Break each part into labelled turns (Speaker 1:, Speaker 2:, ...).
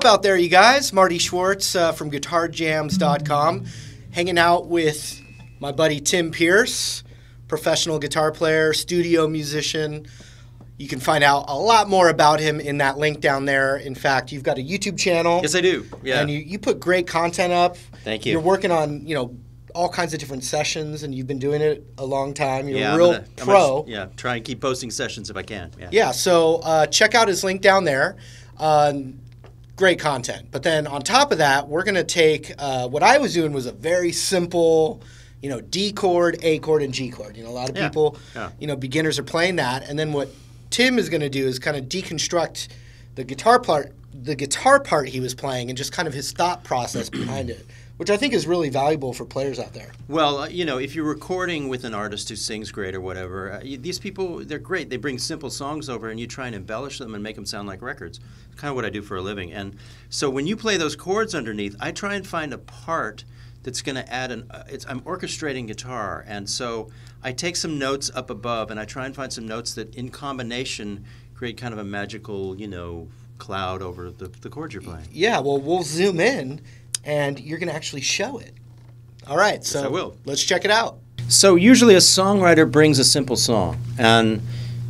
Speaker 1: out there, you guys? Marty Schwartz from GuitarJams.com, hanging out with my buddy Tim Pierce, professional guitar player, studio musician. You can find out a lot more about him in that link down there. In fact, you've got a YouTube channel.
Speaker 2: Yes, I do. Yeah.
Speaker 1: And you put great content up.
Speaker 2: Thank you.
Speaker 1: You're working on, all kinds of different sessions, and you've been doing it a long time. You're
Speaker 2: yeah,
Speaker 1: a real pro.
Speaker 2: Try and keep posting sessions if I can.
Speaker 1: Yeah, so check out his link down there. Great content. But then on top of that, we're going to take what I was doing was a very simple, D chord, A chord, and G chord. A lot of people, beginners are playing that. And then what Tim is going to do is kind of deconstruct the guitar part he was playing and just kind of his thought process behind it, which I think is really valuable for players out there.
Speaker 2: Well, if you're recording with an artist who sings great or whatever, these people, they're great. They bring simple songs over and you try and embellish them and make them sound like records. It's kind of what I do for a living. And so when you play those chords underneath, I try and find a part that's going to add I'm orchestrating guitar. And so I take some notes up above and I try and find some notes that in combination create kind of a magical, cloud over the chords you're playing.
Speaker 1: Yeah, well, we'll zoom in and you're going to actually show it. All right, so
Speaker 2: yes, I will.
Speaker 1: Let's check it out.
Speaker 2: So usually a songwriter brings a simple song, and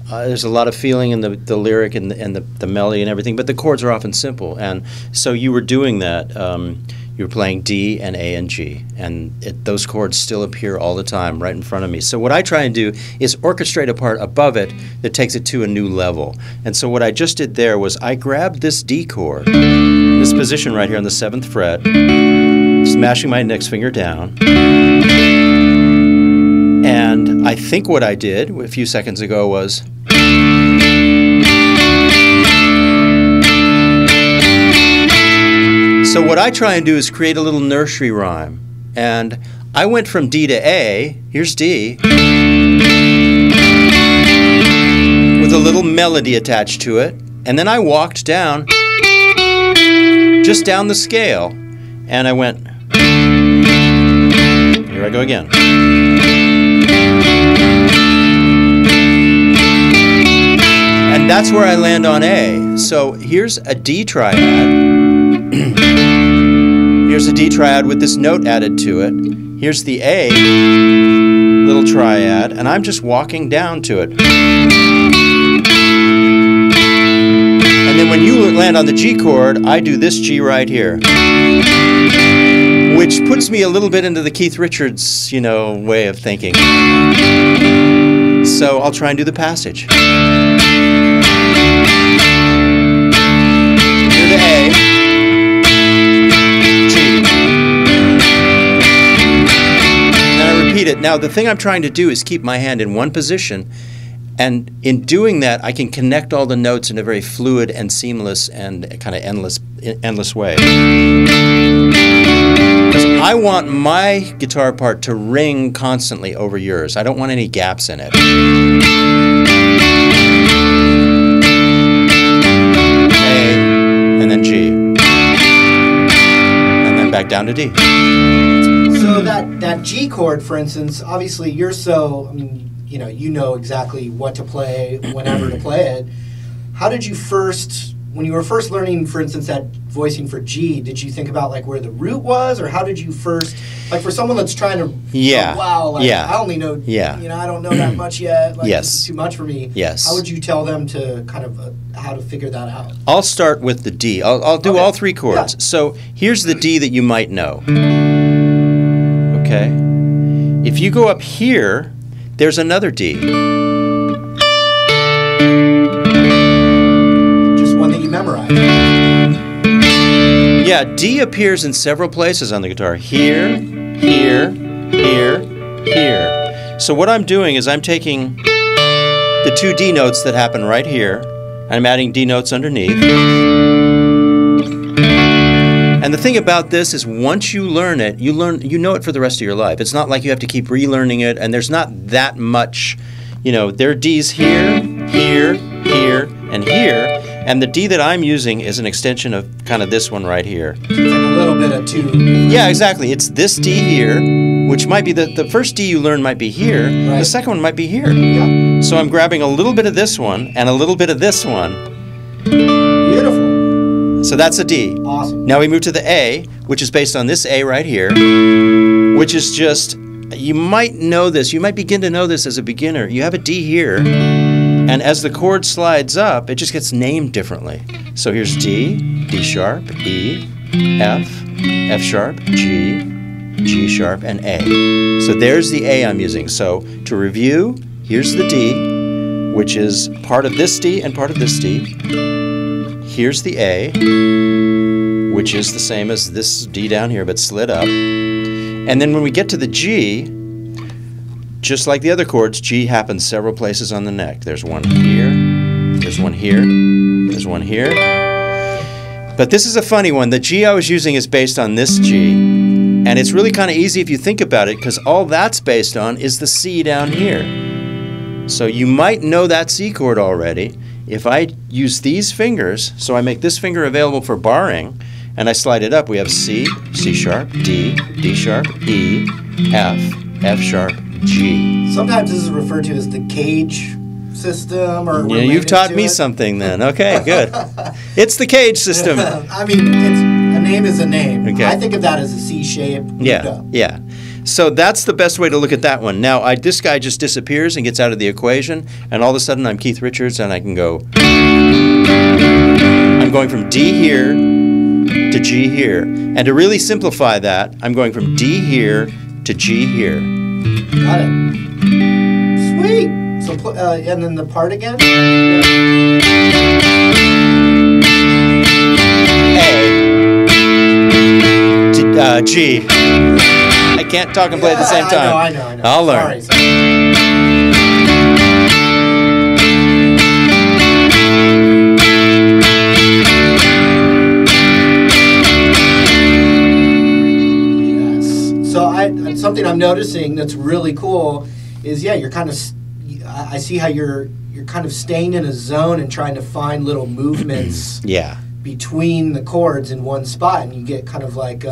Speaker 2: there's a lot of feeling in the lyric and the melody and everything, but the chords are often simple. And so you were doing that. You were playing D and A and G, and those chords still appear all the time right in front of me. So what I try and do is orchestrate a part above it that takes it to a new level. And so what I just did there was I grabbed this D chord, this position right here on the 7th fret, smashing my index finger down, and I think what I did a few seconds ago was so what I try and do is create a little nursery rhyme. And I went from D to A, here's D, with a little melody attached to it. And then I walked down, just down the scale, and I went, here I go again. And that's where I land on A. So here's a D triad. Here's a D triad with this note added to it. Here's the A little triad, and I'm just walking down to it. And then when you land on the G chord, I do this G right here, which puts me a little bit into the Keith Richards, way of thinking. So I'll try and do the passage. Here to A. It. Now, the thing I'm trying to do is keep my hand in one position, and in doing that, I can connect all the notes in a very fluid and seamless and kind of endless way. I want my guitar part to ring constantly over yours. I don't want any gaps in it. A, and then G, and then back down to D.
Speaker 1: So that G chord, for instance, obviously you know exactly what to play, whenever to play it. How did you when you were first learning, for instance, that voicing for G, did you think about where the root was, or how did you first, for someone that's trying to, I only know, I don't know that much yet, this is too much for me.
Speaker 2: Yes.
Speaker 1: How would you tell them to kind of how to figure that out?
Speaker 2: I'll start with the D. I'll do all three chords. Yeah. So here's the D that you might know. Okay. If you go up here, there's another D.
Speaker 1: Just one that you memorize.
Speaker 2: Yeah, D appears in several places on the guitar. Here, here, here, here. So what I'm doing is I'm taking the two D notes that happen right here, and I'm adding D notes underneath. And the thing about this is once you learn it, you know it for the rest of your life. It's not like you have to keep relearning it, and there's not that much, there are Ds here, here, here, and here, and the D that I'm using is an extension of kind of this one right here.
Speaker 1: So it's like a little bit of two.
Speaker 2: Yeah, exactly. It's this D here, which might be the first D you learn might be here, right. The second one might be here.
Speaker 1: Yeah.
Speaker 2: So I'm grabbing a little bit of this one and a little bit of this one.
Speaker 1: Beautiful.
Speaker 2: So that's a D.
Speaker 1: Awesome.
Speaker 2: Now we move to the A, which is based on this A right here, which is just, you might know this, you might begin to know this as a beginner. You have a D here, and as the chord slides up, it just gets named differently. So here's D, D sharp, E, F, F sharp, G, G sharp, and A. So there's the A I'm using. So to review, here's the D, which is part of this D and part of this D. Here's the A, which is the same as this D down here, but slid up. And then when we get to the G, just like the other chords, G happens several places on the neck. There's one here, there's one here, there's one here. But this is a funny one. The G I was using is based on this G. And it's really kind of easy if you think about it, because all that's based on is the C down here. So you might know that C chord already. If I use these fingers, so I make this finger available for barring, and I slide it up, we have C, C sharp, D, D sharp, E, F, F sharp, G.
Speaker 1: Sometimes this is referred to as the cage system, or
Speaker 2: yeah, you've taught me something then. Okay, good. It's the cage system.
Speaker 1: I mean, a name is a name.
Speaker 2: Okay.
Speaker 1: I think of that as a C shape.
Speaker 2: Yeah, yeah. So that's the best way to look at that one. Now, this guy just disappears and gets out of the equation, and all of a sudden I'm Keith Richards, and I can go. I'm going from D here to G here. And to really simplify that, I'm going from D here to G here.
Speaker 1: Got it. Sweet. So, and then the part again?
Speaker 2: A to G. I can't talk and play at the same time.
Speaker 1: I know.
Speaker 2: I'll learn.
Speaker 1: Sorry. Yes. So something I'm noticing that's really cool is, yeah, you're kind of, I see how you're kind of staying in a zone and trying to find little movements
Speaker 2: Yeah.
Speaker 1: between the chords in one spot, and you get kind of like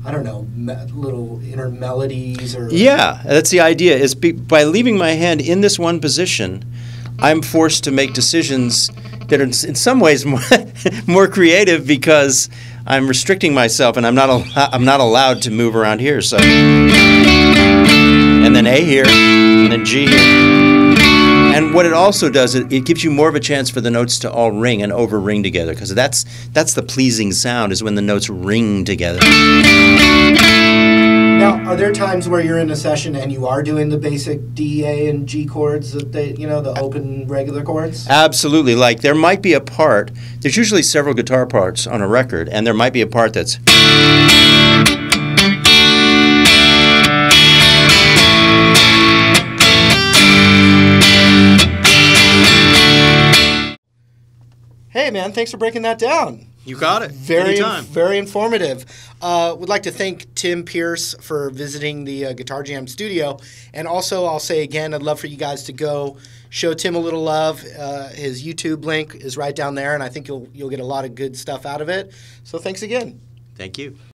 Speaker 1: I don't know, little inner melodies or...
Speaker 2: Yeah, that's the idea, is by leaving my hand in this one position, I'm forced to make decisions that are in some ways more creative, because I'm restricting myself and I'm not allowed to move around here. So, and then A here, and then G here. And what it also does, it gives you more of a chance for the notes to all ring and over-ring together, because that's the pleasing sound, is when the notes ring together.
Speaker 1: Now, are there times where you're in a session and you are doing the basic D, A, and G chords, that the open regular chords?
Speaker 2: Absolutely. Like, there might be a part, there's usually several guitar parts on a record, and there might be a part that's...
Speaker 1: Hey, man, thanks for breaking that down.
Speaker 2: You got it.
Speaker 1: Very
Speaker 2: Anytime.
Speaker 1: informative. Would like to thank Tim Pierce for visiting the Guitar Jam studio. And also, I'll say again, I'd love for you guys to go show Tim a little love. His YouTube link is right down there, and I think you'll get a lot of good stuff out of it. So thanks again.
Speaker 2: Thank you.